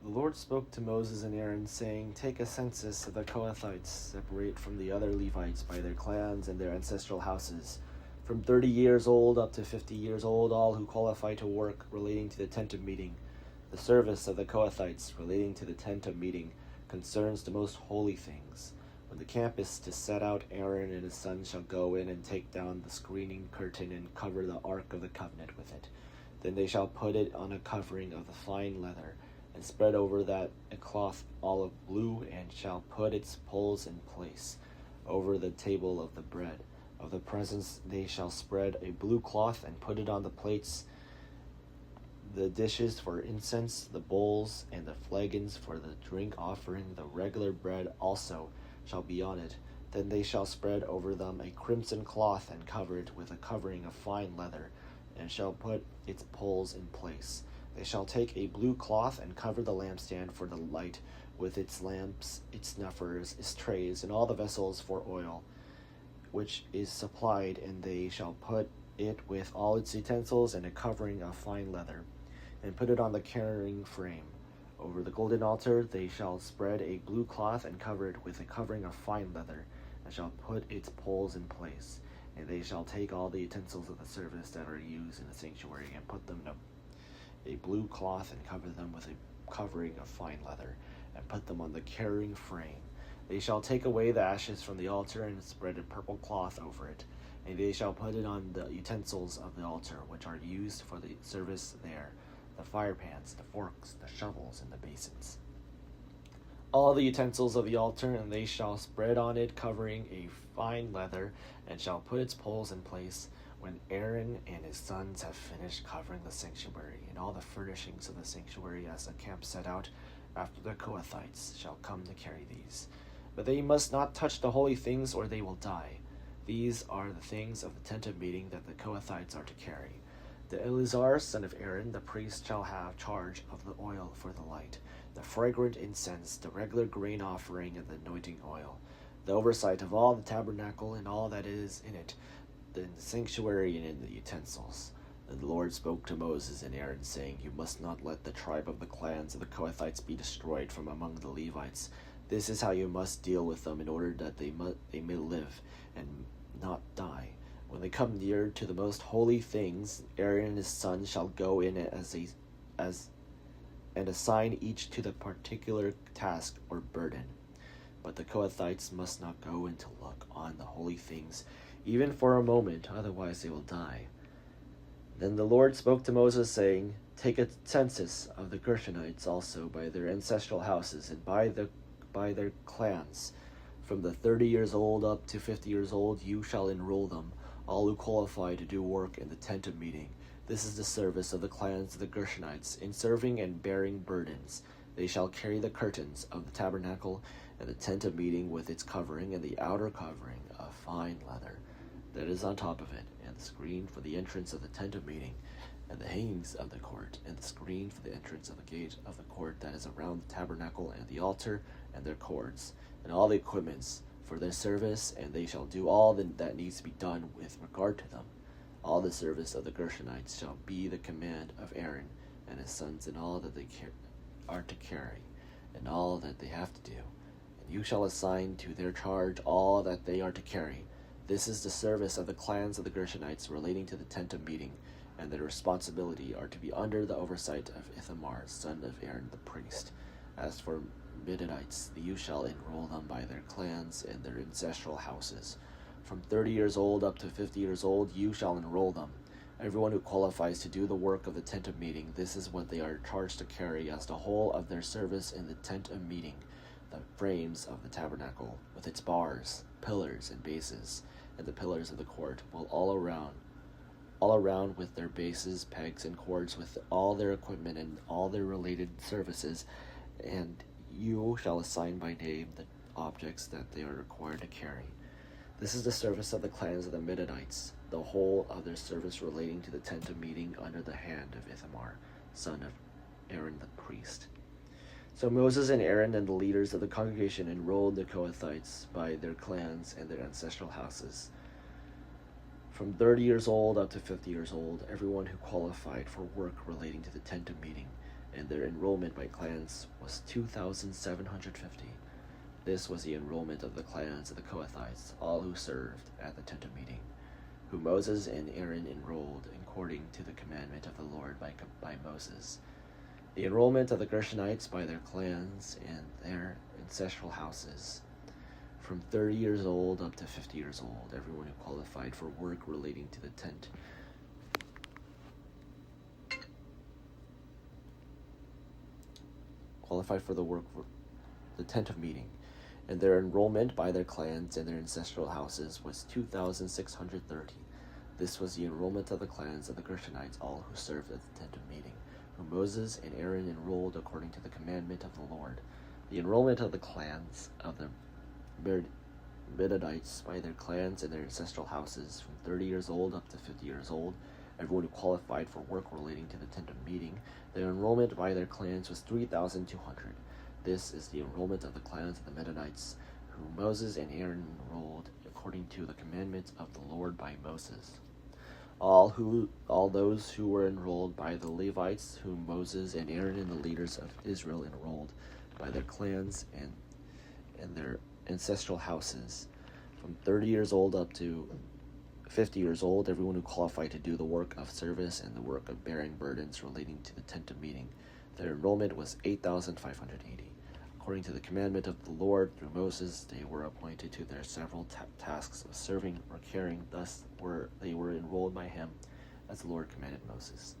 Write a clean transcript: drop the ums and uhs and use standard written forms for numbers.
The Lord spoke to Moses and Aaron, saying, "Take a census of the Kohathites, separate from the other Levites by their clans and their ancestral houses. From 30 years old up to 50 years old, all who qualify to work relating to the tent of meeting. The service of the Kohathites relating to the tent of meeting concerns the most holy things. When the camp is to set out, Aaron and his sons shall go in and take down the screening curtain and cover the ark of the covenant with it. Then they shall put it on a covering of the fine leather, and spread over that a cloth olive blue, and shall put its poles in place. Over the table of the bread of the presence they shall spread a blue cloth, and put it on the plates, the dishes for incense, the bowls, and the flagons for the drink offering. The regular bread also shall be on it. Then they shall spread over them a crimson cloth, and cover it with a covering of fine leather, and shall put its poles in place. They shall take a blue cloth and cover the lampstand for the light, with its lamps, its snuffers, its trays, and all the vessels for oil, which is supplied, and they shall put it with all its utensils in a covering of fine leather, and put it on the carrying frame. Over the golden altar they shall spread a blue cloth, and cover it with a covering of fine leather, and shall put its poles in place. And they shall take all the utensils of the service that are used in the sanctuary, and put them in a blue cloth, and cover them with a covering of fine leather, and put them on the carrying frame. They shall take away the ashes from the altar, and spread a purple cloth over it. And they shall put it on the utensils of the altar, which are used for the service there, the fire pans, the forks, the shovels, and the basins. All the utensils of the altar, and they shall spread on it covering a fine leather, and shall put its poles in place. When Aaron and his sons have finished covering the sanctuary, and all the furnishings of the sanctuary as the camp set out, after the Kohathites shall come to carry these. But they must not touch the holy things, or they will die. These are the things of the tent of meeting that the Kohathites are to carry. The Eleazar, son of Aaron, the priest, shall have charge of the oil for the light, the fragrant incense, the regular grain offering, and the anointing oil, the oversight of all the tabernacle and all that is in it, in the sanctuary and in the utensils. Then the Lord spoke to Moses and Aaron, saying, "You must not let the tribe of the clans of the Kohathites be destroyed from among the Levites. This is how you must deal with them, in order that they may live and not die. When they come near to the most holy things, Aaron and his sons shall go in and assign each to the particular task or burden. But the Kohathites must not go in to look on the holy things, even for a moment, otherwise they will die." Then the Lord spoke to Moses, saying, "Take a census of the Gershonites also by their ancestral houses, and by their clans. From the 30 years old up to 50 years old, you shall enroll them, all who qualify to do work in the tent of meeting. This is the service of the clans of the Gershonites, in serving and bearing burdens. They shall carry the curtains of the tabernacle and the tent of meeting with its covering, and the outer covering of fine leather that is on top of it, and the screen for the entrance of the tent of meeting, and the hangings of the court, and the screen for the entrance of the gate of the court that is around the tabernacle, and the altar, and their cords, and all the equipments for their service, and they shall do all that needs to be done with regard to them. All the service of the Gershonites shall be the command of Aaron and his sons, and all that they are to carry, and all that they have to do. And you shall assign to their charge all that they are to carry. This is the service of the clans of the Gershonites relating to the tent of meeting, and their responsibility are to be under the oversight of Ithamar, son of Aaron the priest. As for Midianites, you shall enroll them by their clans and their ancestral houses. From 30 years old up to 50 years old, you shall enroll them. Everyone who qualifies to do the work of the tent of meeting, this is what they are charged to carry as the whole of their service in the tent of meeting: the frames of the tabernacle, with its bars, pillars, and bases, and the pillars of the court, will all around with their bases, pegs, and cords, with all their equipment and all their related services, and you shall assign by name the objects that they are required to carry. This is the service of the clans of the Midianites, the whole of their service relating to the tent of meeting under the hand of Ithamar, son of Aaron the priest. So Moses and Aaron and the leaders of the congregation enrolled the Kohathites by their clans and their ancestral houses. From 30 years old up to 50 years old, everyone who qualified for work relating to the tent of meeting, and their enrollment by clans was 2,750. This was the enrollment of the clans of the Kohathites, all who served at the tent of meeting, who Moses and Aaron enrolled according to the commandment of the Lord by Moses. The enrollment of the Gershonites by their clans and their ancestral houses, from 30 years old up to 50 years old, everyone who qualified for work relating to the tent. Qualified for the work for the tent of meeting, and their enrollment by their clans and their ancestral houses was 2,630. This was the enrollment of the clans of the Gershonites, all who served at the tent of meeting, whom Moses and Aaron enrolled according to the commandment of the Lord. The enrollment of the clans of the Medadites by their clans and their ancestral houses, from 30 years old up to 50 years old, everyone who qualified for work relating to the tent of meeting, their enrollment by their clans was 3,200. This is the enrollment of the clans of the Medadites, whom Moses and Aaron enrolled according to the commandment of the Lord by Moses. All those who were enrolled by the Levites, whom Moses and Aaron and the leaders of Israel enrolled by their clans and their ancestral houses, from 30 years old up to 50 years old, everyone who qualified to do the work of service and the work of bearing burdens relating to the tent of meeting. Their enrollment was 8,580. According to the commandment of the Lord through Moses, they were appointed to their several tasks of serving or caring. Thus they were enrolled by him, as the Lord commanded Moses.